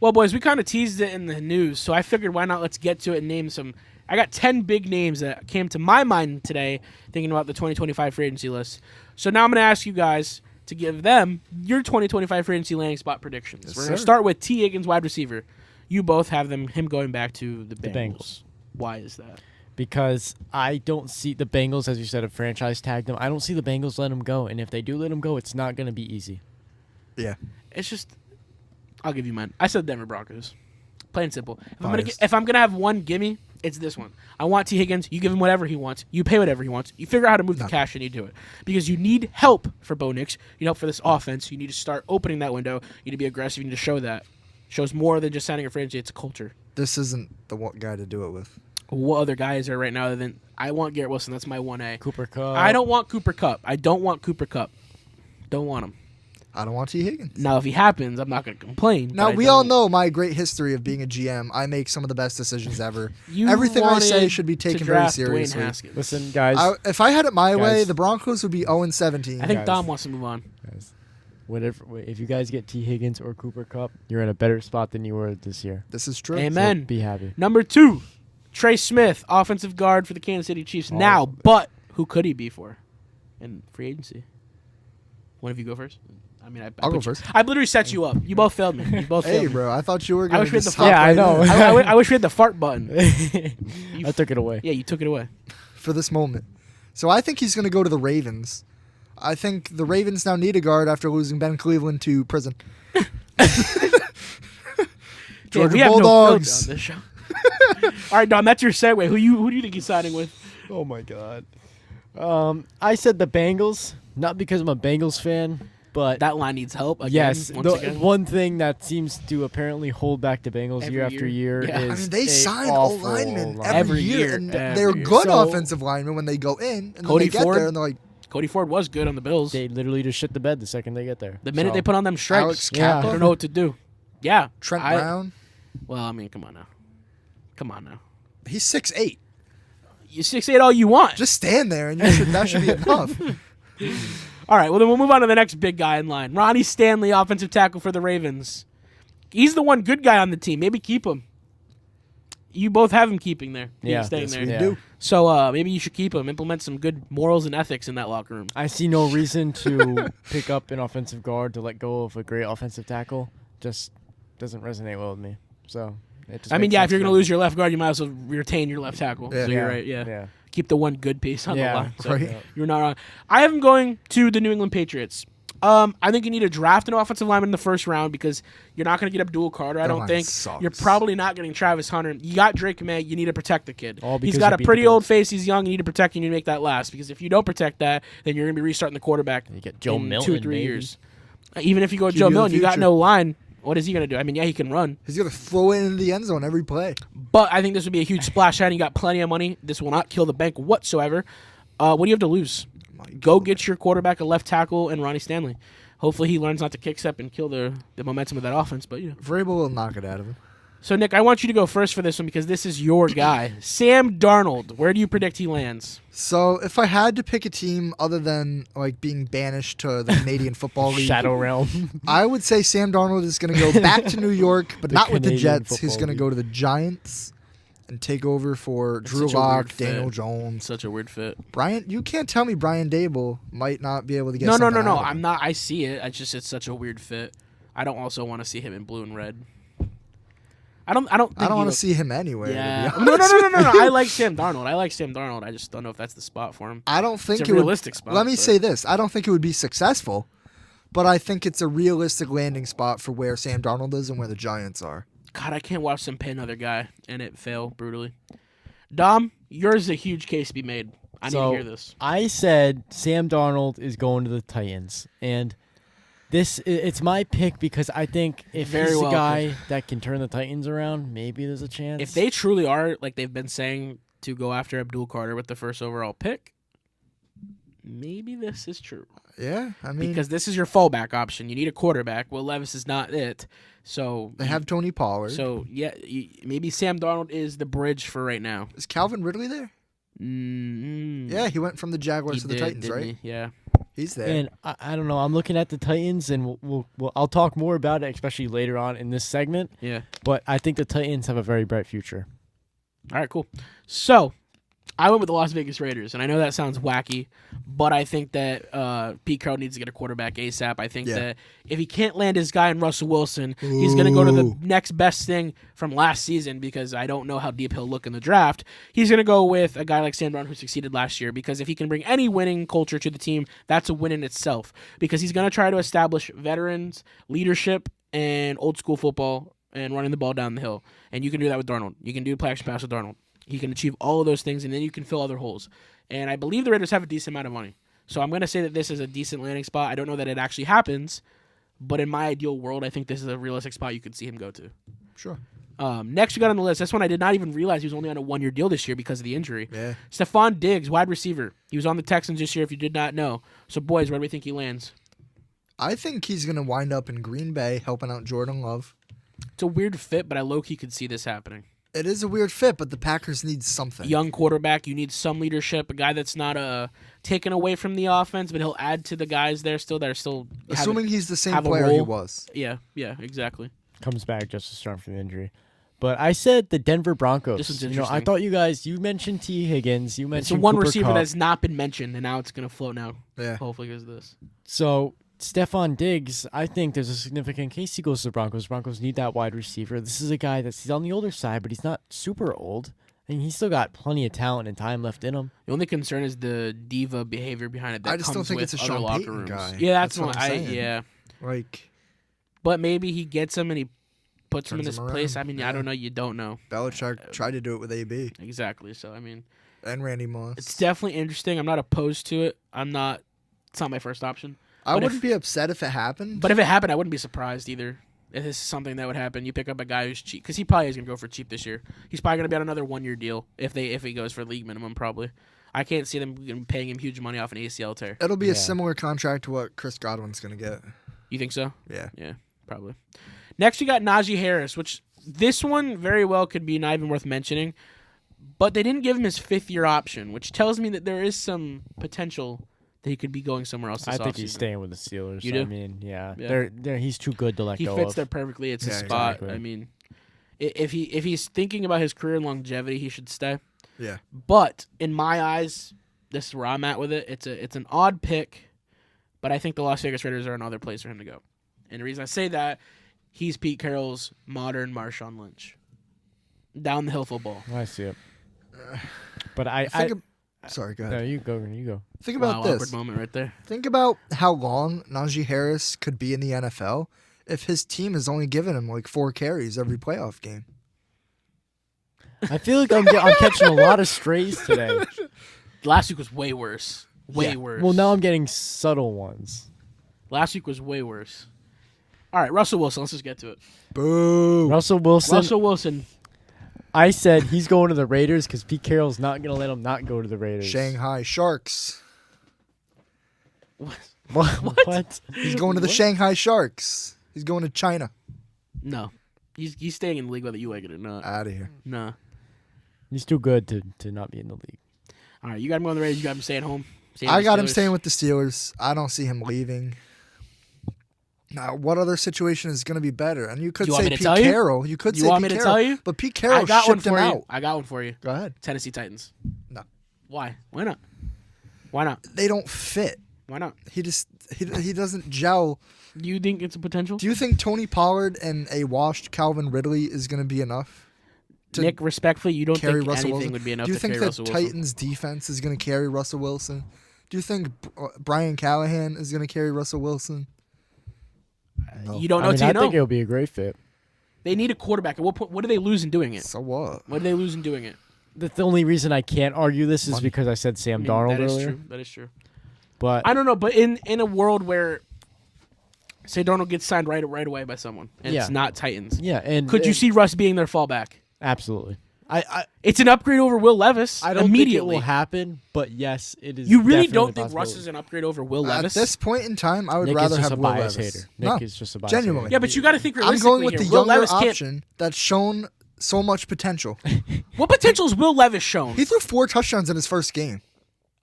Well, boys, we kind of teased it in the news, so I figured why not let's get to it and name some. I got 10 big names that came to my mind today thinking about the 2025 free agency list. So now I'm going to ask you guys to give them your 2025 free agency landing spot predictions. Yes, We're going to sir. start with T. Higgins, wide receiver. You both have him going back to the Bengals. Why is that? Because I don't see the Bengals, as you said, have franchise tagged him. I don't see the Bengals let him go, and if they do let him go, it's not going to be easy. Yeah. It's just, I'll give you mine. I said Denver Broncos. Plain and simple. If I'm gonna have one gimme, it's this one. I want T. Higgins. You give him whatever he wants. You pay whatever he wants. You figure out how to move the cash and you do it. Because you need help for Bo Nix. You need help for this offense. You need to start opening that window. You need to be aggressive. You need to show that. Shows more than just signing a free agency. It's a culture. This isn't the one guy to do it with. What other guy is there right now other than I want Garrett Wilson? That's my 1A. Cooper Kupp. I don't want Cooper Kupp. Don't want him. I don't want T. Higgins. Now, if he happens, I'm not going to complain. Now, but we all know my great history of being a GM. I make some of the best decisions ever. Everything I say should be taken very seriously. Listen, guys. If I had it my way, the Broncos would be 0-17. I think Dom wants to move on. Guys, if you guys get T. Higgins or Cooper Kupp, you're in a better spot than you were this year. This is true. Amen. So be happy. Number 2, Trey Smith, offensive guard for the Kansas City Chiefs. Now, but who could he be for in free agency? One of you go first. I mean, I'll go first. I literally set you up. You both failed me. Hey, bro, I thought you were going to just Yeah, I know. I wish we had the fart button. I took it away. Yeah, you took it away. For this moment. So I think he's going to go to the Ravens. I think the Ravens now need a guard after losing Ben Cleveland to prison. Georgia Bulldogs. No on this show. All right, Don, that's your segue. Who do you think he's signing with? Oh, my God. I said the Bengals, not because I'm a Bengals fan. But that line needs help. Again, yes, again. One thing that seems to apparently hold back the Bengals year after year is I mean, they sign O-linemen every year, and they're good offensive linemen when they go in, and then they get there, and they're like, Cody Ford was good on the Bills. They literally just shit the bed the second they get there. The minute they put on them stripes, Alex Kappa? I don't know what to do. Yeah. Trent Brown. Well, I mean, come on now. He's 6'8". You 6'8" all you want. Just stand there, and that should be enough. All right, well, then we'll move on to the next big guy in line. Ronnie Stanley, offensive tackle for the Ravens. He's the one good guy on the team. Maybe keep him. You both have him keeping there. Staying there. We do. So maybe you should keep him. Implement some good morals and ethics in that locker room. I see no reason to pick up an offensive guard to let go of a great offensive tackle. Just doesn't resonate well with me. So I mean, if you're going to lose your left guard, you might as well retain your left tackle. Yeah. So you're right, yeah. Keep the one good piece on the line. So right. You're not wrong. I have him going to the New England Patriots. I think you need to draft an offensive lineman in the first round because you're not going to get Abdul Carter. I don't think. Sucks. You're probably not getting Travis Hunter. You got Drake May. You need to protect the kid. He's Because got you a beat pretty the old Bills. face. He's young. You need to protect him. You need to make that last because if you don't protect that, then you're going to be restarting the quarterback You get Joe in Milton, 2 or 3 maybe. years. Even if you go QB Joe of the Milton, you got future. no line. What is he going to do? I mean, yeah, he can run. He's going to throw it into the end zone every play. But I think this would be a huge splash out. You got plenty of money. This will not kill the bank whatsoever. What do you have to lose? Go get your quarterback a left tackle and Ronnie Stanley. Hopefully he learns not to kick step and kill the momentum of that offense. But Vrabel will knock it out of him. So Nick, I want you to go first for this one because this is your guy, Sam Darnold. Where do you predict he lands? So if I had to pick a team other than like being banished to the Canadian Football League, Shadow Realm. I would say Sam Darnold is going to go back to New York, but not with the Canadian Jets. He's Football going to go to the Giants and take over for That's Drew such a weird Lock, fit. Daniel Jones. Such a weird fit. You can't tell me Brian Dable might not be able to get No. something out of him. I'm not. I see it. It's such a weird fit. I don't also want to see him in blue and red. I don't want to see him anywhere. Yeah. To be No. honest. I like Sam Darnold. I just don't know if that's the spot for him. I don't think It's a it realistic would, spot. Let me but- say this: I don't think it would be successful, but I think it's a realistic landing spot for where Sam Darnold is and where the Giants are. God, I can't watch them pay another guy and it fail brutally. Dom, yours is a huge case to be made. I need to hear this. I said Sam Darnold is going to the Titans, and it's my pick because I think if Very he's well the guy that can turn the Titans around, maybe there's a chance. If they truly are, like they've been saying, to go after Abdul Carter with the first overall pick, maybe this is true. Yeah, I mean, Because this is your fallback option. You need a quarterback. Will Levis is not it. So they have Tony Pollard. So, yeah, maybe Sam Darnold is the bridge for right now. Is Calvin Ridley there? Mm-hmm. Yeah, he went from the Jaguars to the Titans, didn't right? he? Yeah. He's there. And I don't know. I'm looking at the Titans, and I'll talk more about it, especially later on in this segment. Yeah. But I think the Titans have a very bright future. All right, cool. So, I went with the Las Vegas Raiders, and I know that sounds wacky, but I think that Pete Carroll needs to get a quarterback ASAP. I think that if he can't land his guy in Russell Wilson, he's going to go to the next best thing from last season, because I don't know how deep he'll look in the draft. He's going to go with a guy like Sam Darnold, who succeeded last year, because if he can bring any winning culture to the team, that's a win in itself, because he's going to try to establish veterans, leadership, and old school football, and running the ball down the hill. And you can do that with Darnold. You can do play action pass with Darnold. He can achieve all of those things, and then you can fill other holes. And I believe the Raiders have a decent amount of money. So I'm going to say that this is a decent landing spot. I don't know that it actually happens, but in my ideal world, I think this is a realistic spot you could see him go to. Sure. Next we got on the list, this one I did not even realize he was only on a 1-year deal this year because of the injury. Yeah. Stephon Diggs, wide receiver. He was on the Texans this year if you did not know. So, boys, where do we think he lands? I think he's going to wind up in Green Bay helping out Jordan Love. It's a weird fit, but I low-key could see this happening. It is a weird fit, but the Packers need something. Young quarterback, you need some leadership, a guy that's not taken away from the offense, but he'll add to the guys there still that are still assuming he's the same have a player he role. was. Yeah, exactly. Comes back just as strong from the injury. But I said the Denver Broncos. This is I interesting. thought you mentioned T. Higgins. You It's mentioned the one Cooper receiver Kupp. that's not been mentioned, and now it's going to float now. Yeah. Hopefully because of this. So Stephon Diggs, I think there's a significant case he goes to the Broncos. Broncos need that wide receiver. This is a guy he's on the older side, but he's not super old. And he's still got plenty of talent and time left in him. The only concern is the diva behavior behind it. That I just comes don't think with it's a other Sean locker Payton rooms. guy. Yeah, that's That's what what I'm saying. yeah. Like, But maybe he gets him and he puts him in Turns his him place. around. I mean, Yeah. I don't know. You don't know Belichick tried to do it with AB exactly. So I mean, and Randy Moss. it's definitely interesting. I'm not opposed to it. It's not my first option. I but wouldn't be upset if it happened. But if it happened, I wouldn't be surprised either. If this is something that would happen, you pick up a guy who's cheap, because he probably is going to go for cheap this year. He's probably going to be on another 1-year deal if he goes for league minimum. Probably, I can't see them paying him huge money off an ACL tear. It'll be Yeah. a similar contract to what Chris Godwin's going to get. You think so? Yeah. Yeah, probably. Next, we got Najee Harris, which this one very well could be not even worth mentioning, but they didn't give him his 5th-year option, which tells me that there is some potential that he could be going somewhere else. I This think he's offseason. staying with the Steelers. You do? I mean, yeah. Yeah. He's too good to let He go fits of. there perfectly. It's his Yeah, spot. exactly. I mean, if he's thinking about his career and longevity, he should stay. Yeah. But in my eyes, this is where I'm at with it. It's an odd pick, but I think the Las Vegas Raiders are another place for him to go. And the reason I say that, he's Pete Carroll's modern Marshawn Lynch. Down the hill football. I see it. But Sorry, go no, ahead. you go. Think Wow, about this. awkward moment right there. Think about how long Najee Harris could be in the NFL if his team is only giving him like 4 carries every playoff game. I feel like I'm catching a lot of strays today. Last week was way worse. Way worse. Well, now I'm getting subtle ones. Last week was way worse. All right, Russell Wilson. Let's just get to it. Boo. Russell Wilson. Russell Wilson. I said he's going to the Raiders because Pete Carroll's not going to let him not go to the Raiders. Shanghai Sharks. What? He's going to the Shanghai Sharks. He's going to China. No. He's staying in the league whether you like it or not. Out of here. No. He's too good to not be in the league. All right, you got him on the Raiders. You got him staying home. I got him staying with the Steelers. I don't see him leaving. Now, what other situation is going to be better? And you could You want say me to Pete tell you? Carroll. You could You say want Pete me to Carroll, tell you? But Pete I Carroll got one shipped him for you. out. I got one for you. Go ahead. Tennessee Titans. No. Why? Why not? Why not? They don't fit. Why not? He doesn't gel. Do you think it's a potential? Do you think Tony Pollard and a washed Calvin Ridley is going to be enough to Nick, respectfully, you don't carry think Russell anything Wilson? would be enough Do you to think carry the Russell Wilson? Titans defense is going to carry Russell Wilson? Do you think Brian Callahan is going to carry Russell Wilson? No. You don't know I mean, till I you know. think it'll be a great fit. They need a quarterback. At what point? What do they lose in doing it? So what? What do they lose in doing it? The only reason I can't argue this is Money. because I said Sam I mean, Darnold that is earlier. true. That is true. But I don't know, but in a world where, say, Darnold gets signed right away by someone, and it's Yeah. not Titans, yeah, and could you see Russ being their fallback? absolutely? I It's an upgrade over Will Levis. don't immediately. think it will happen, but yes, it is. You really definitely don't a think Russ possibility. is an upgrade over Will At Levis? this point in time, I would Nick rather is just have a Will bias Levis. hater. No, Nick is just a bias genuinely. hater. Yeah, but you got to think I'm realistically going with here. the Will younger Levis can't. option that's shown so much potential. What potential has Will Levis shown? He threw 4 touchdowns in his first game.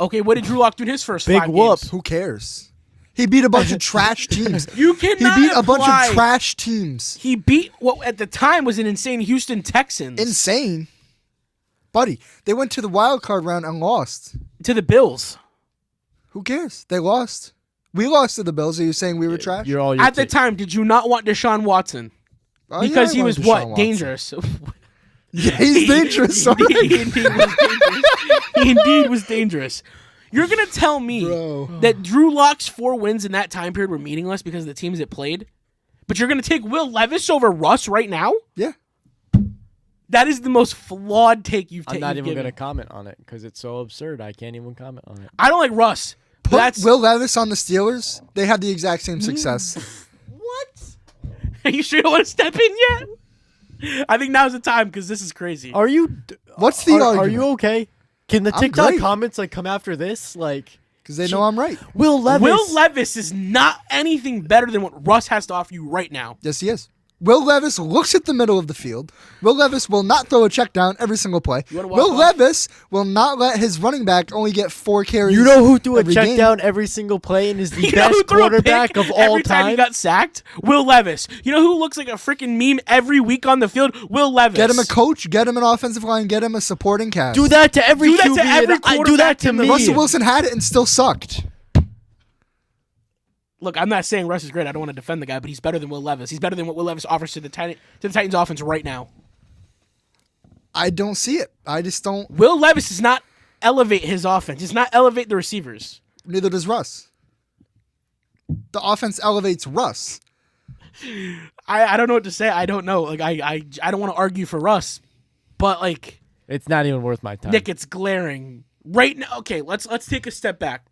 Okay, what did Drew Lock do in his first Big 5 whoop. games? Who cares? He beat a bunch of trash teams. You He cannot beat a bunch apply- of trash teams. He beat what at the time was an insane Houston Texans. Insane. Buddy, they went to the wild card round and lost. To the Bills. Who cares? They lost. We lost to the Bills. Are you saying we were trash? You're all At the time, did you not want Deshaun Watson? Oh, Because yeah, he I was wanted what? Deshaun Watson. Dangerous. Yeah, he's dangerous. Sorry. He indeed was dangerous. He indeed was dangerous. You're going to tell me Bro. that Drew Lock's 4 wins in that time period were meaningless because of the teams it played? But you're going to take Will Levis over Russ right now? Yeah. That is the most flawed take you've I'm taken. not even going to comment on it because it's so absurd. I can't even comment on it. I don't like Russ. Put That's Will Levis on the Steelers. They had the exact same success. what? Are you sure you don't want to step in yet? I think now's the time because this is crazy. Are you? What's the Are argument? you okay? Can the I'm TikTok great. comments like come after this? Like, Because they know I'm right. Will Levis? Will Levis is not anything better than what Russ has to offer you right now. Yes, he is. Will Levis looks at the middle of the field. Will Levis will not throw a check down every single play. You wanna walk Will off? Levis will not let his running back only get 4 carries. You know who threw a every check game. down every single play and is the You know who best threw a quarterback pick of all every time he time? got sacked? Will Levis. You know who looks like a freaking meme every week on the field? Will Levis. Get him a coach, get him an offensive line, get him a supporting cast. Do that to every Do that to QB. every and I do quarterback that to in the me. Russell Wilson had it and still sucked. Look, I'm not saying Russ is great. I don't want to defend the guy, but he's better than Will Levis. He's better than what Will Levis offers to the Titans offense right now. I don't see it. I just don't. Will Levis does not elevate his offense. Does not elevate the receivers. Neither does Russ. The offense elevates Russ. I don't know what to say. I don't know. Like I don't want to argue for Russ, but like It's not even worth my time. Nick, it's glaring right now. Okay, let's take a step back.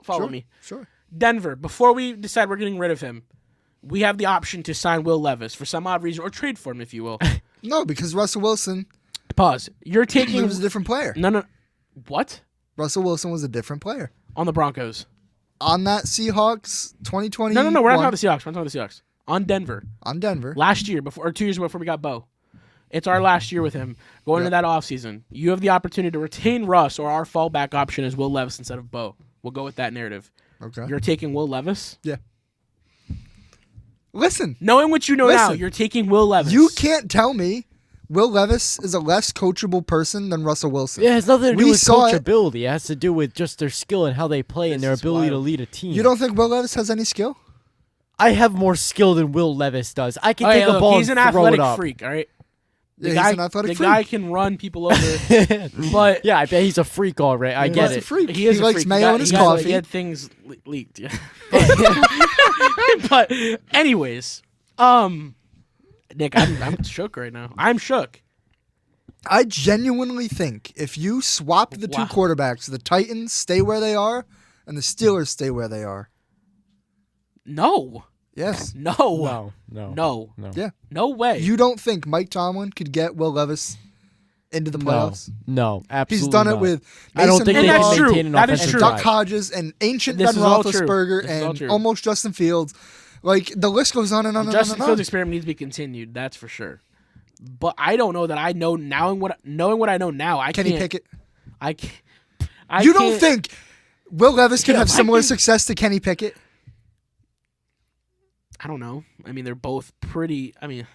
Follow me. Sure. Denver, before we decide we're getting rid of him, we have the option to sign Will Levis for some odd reason or trade for him, if you will. No, because Russell Wilson Pause. You're he taking was a different player. no. What Russell Wilson was a different player. on the Broncos? On that Seahawks 2020. No. We're not talking about the Seahawks. We're talking about the Seahawks. On Denver On Denver. last year, before or 2 years ago before we got Bo. It's our last year with him going into that offseason. You have the opportunity to retain Russ, or our fallback option is Will Levis instead of Bo. We'll go with that narrative. Okay. You're taking Will Levis? Yeah. Listen, Knowing what you know now, Listen. you're taking Will Levis. you can't tell me Will Levis is a less coachable person than Russell Wilson. Yeah, it has nothing to do We with saw it. coachability. It has to do with just their skill and how they play and their This is ability to wild. lead a team. You don't think Will Levis has any skill? I have more skill than Will Levis does. I can Okay, take a look, ball he's an and throw athletic it up. freak, all right? Yeah, he's an athletic the freak. guy can run people over, but Yeah, I bet he's a freak, all right. I get He's a it. freak. he is a likes freak. mayo in his he coffee. had things leaked. Yeah. But anyways, Nick, I'm shook right now. I'm shook. I genuinely think if you swap the two Wow. quarterbacks, the Titans stay where they are and the Steelers stay where they are. No, Yes. no, No. Yeah. no way. You don't think Mike Tomlin could get Will Levis into the playoffs? No, absolutely He's done it not. with I don't Mason think And they that's can true. maintain an That is offensive true. Duck drive. Hodges and ancient This Ben is all true. Roethlisberger This is all and true. almost Justin Fields. Like, the list goes on and on and on Justin and on. Fields' experiment needs to be continued. That's for sure. But I don't know that I know now. And knowing what I know now, I Kenny can't. Pickett. I can't. I You can't- don't think Will Levis can Yeah, have I similar think- success to Kenny Pickett? I don't know. I mean, they're both pretty. I mean,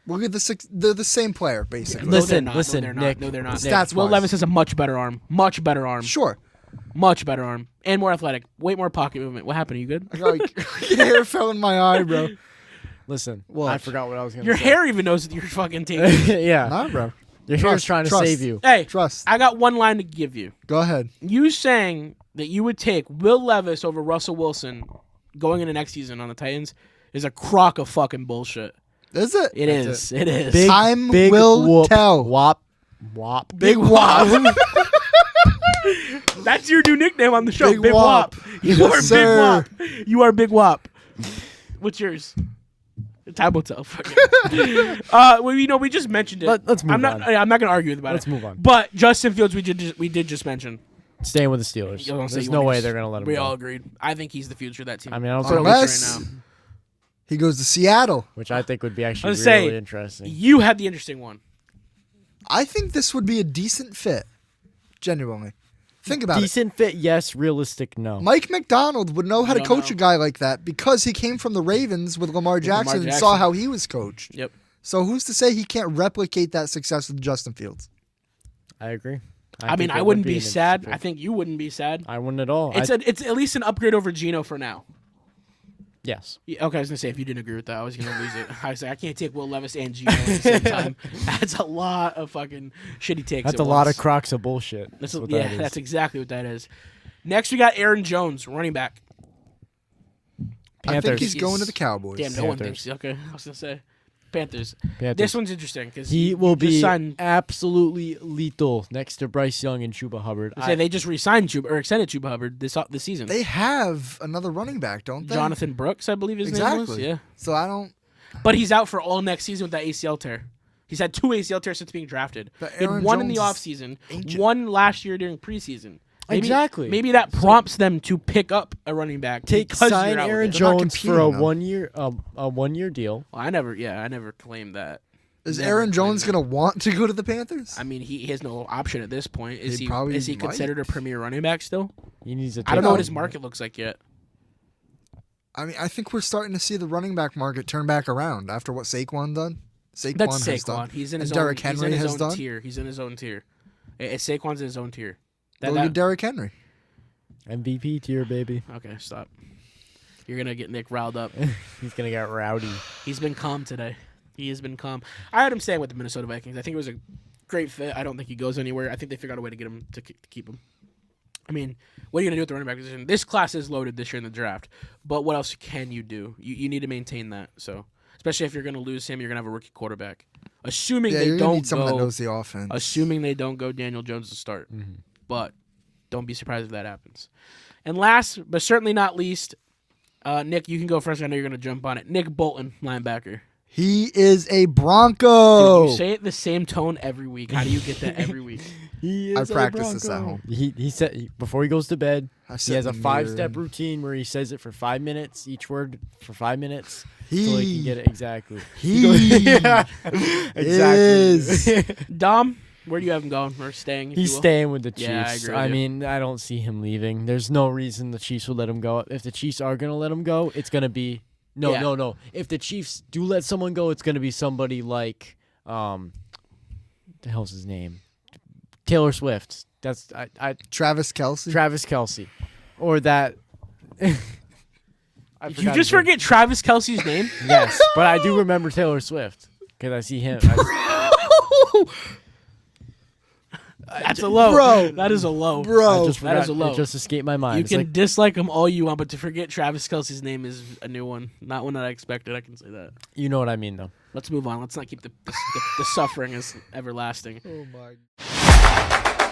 Look at they're the same player, basically. no, Listen, they're not. listen, no, they're Nick. not. No, they're not. Stats Will wise. Levis has a much better arm. Much better arm. Sure. Much better arm. And more athletic. Way more pocket movement. What happened? Are you good? I got like hair fell in my eye, bro. Listen, What? I forgot what I was going to Your say. hair even knows that you're fucking taking. Yeah. Nah, bro. Your hair's Trust, trying to trust. save you. Hey, Trust. I got one line to give you. Go ahead. You saying that you would take Will Levis over Russell Wilson going into next season on the Titans is a crock of fucking bullshit. Is it? It is. It is. Big, Time big will whoop. tell. Wop. Wop. Big wop. That's your new nickname on the show. Big Big, Wop. Wop. You Yes, are sir. Big Wop. You are Big Wop. What's yours? Time will tell. Fuck it. Well, we just mentioned it. Let's move I'm not. on. I'm not going to argue about Let's it. move on. But Justin Fields, we did just mention. Staying with the Steelers. I was gonna say, There's you no wanna way just- they're going to let him We go. all agreed. I think he's the future of that team. I mean, I don't I'll think tell you Unless- right now. He goes to Seattle. which I think would be actually I was really saying, interesting. You had the interesting one. I think this would be a decent fit. Genuinely. Think about it. Decent fit, yes. Realistic, no. Mike McDonald would know how to Don't coach know. a guy like that because he came from the Ravens with Lamar Jackson and saw Jackson. how he was coached. Yep. So who's to say he can't replicate that success with Justin Fields? I agree. I mean, think I it would wouldn't an be sad. interesting I think you wouldn't be sad. fit. I wouldn't at all. It's at least an upgrade over Geno for now. Yes. Yeah, okay, I was gonna say if you didn't agree with that, I was gonna lose it. I was like, I can't take Will Levis and Geno at the same time. That's a lot of fucking shitty takes. That's at a lot once. of crocs of bullshit. That's what yeah, that is. that's exactly what that is. Next, we got Aaron Jones, running back. I think Panthers. he's going to the Cowboys. Damn, no one Panthers. thinks. Okay, I was gonna say Panthers. Panthers. This one's interesting because He will be signed. absolutely lethal next to Bryce Young and Chuba Hubbard. Say they just re-signed Chuba or extended Chuba Hubbard this season. They have another running back, don't they? Jonathan Brooks, I believe his name was. Exactly. Yeah, So I don't. but he's out for all next season with that ACL tear. He's had 2 ACL tears since being drafted. But He had Aaron one in the Jones offseason, ancient. one last year during preseason. Maybe, Exactly. Maybe that prompts them to pick up a running back. because sign you're out with Aaron it. They're not Jones for a competing, though. 1 year deal. Well, I never claimed that. Is Never Aaron Jones claimed going to want to go to the Panthers? I mean, he has no option at this point. Is They he? probably Is he might. considered a premier running back still? He needs to. I don't know No. what his market looks like yet. I mean, I think we're starting to see the running back market turn back around after what Saquon done. Saquon That's has done. Saquon. He's in And his Derrick own. He's Henry in his has own done. tier. He's in his own tier. Saquon's in his own tier. Look at Derrick Henry. MVP tier, baby. Okay, stop. You're gonna get Nick riled up. He's gonna get rowdy. He's been calm today. He has been calm. I had him staying with the Minnesota Vikings. I think it was a great fit. I don't think he goes anywhere. I think they figured out a way to get him to keep him. I mean, what are you going to do with the running back position? This class is loaded this year in the draft, but what else can you do? You need to maintain that. So, especially if you're going to lose him, you're going to have a rookie quarterback. Assuming Yeah, they you're going to don't need someone that go, knows the offense. assuming they don't go Daniel Jones to start. Mm-hmm. But don't be surprised if that happens. And last, but certainly not least, Nick, you can go first. I know you're going to jump on it. Nick Bolton, linebacker. He is a Bronco. Dude, you say it the same tone every week. How do you get that every week? He is I a practice this at Bronco. home. He said before he goes to bed. I He sit has a in the mirror 5-step and- routine where he says it for 5 minutes, each word for 5 minutes, so He, he can get it exactly. he Yeah, is. exactly. Dom, where do you have him going or staying? if He's you will? staying with the Chiefs. Yeah, I agree with I you. mean, I don't see him leaving. There's no reason the Chiefs would let him go. If the Chiefs are going to let him go, it's going to be Yeah. no. If the Chiefs do let someone go, it's going to be somebody like what the hell's his name? Taylor Swift. That's Travis Kelce. Travis Kelce, or that. I Did forgot you his just name. forget Travis Kelsey's name? Yes, but I do remember Taylor Swift because I see him. That's a low. Bro. That is a low. Bro. I just that is forgot. a low. It just escaped my mind. You It's can like, dislike him all you want, but to forget Travis Kelsey's name is a new one. Not one that I expected. I can say that. you know what I mean, though. Let's move on. Let's not keep the suffering as everlasting. Oh my.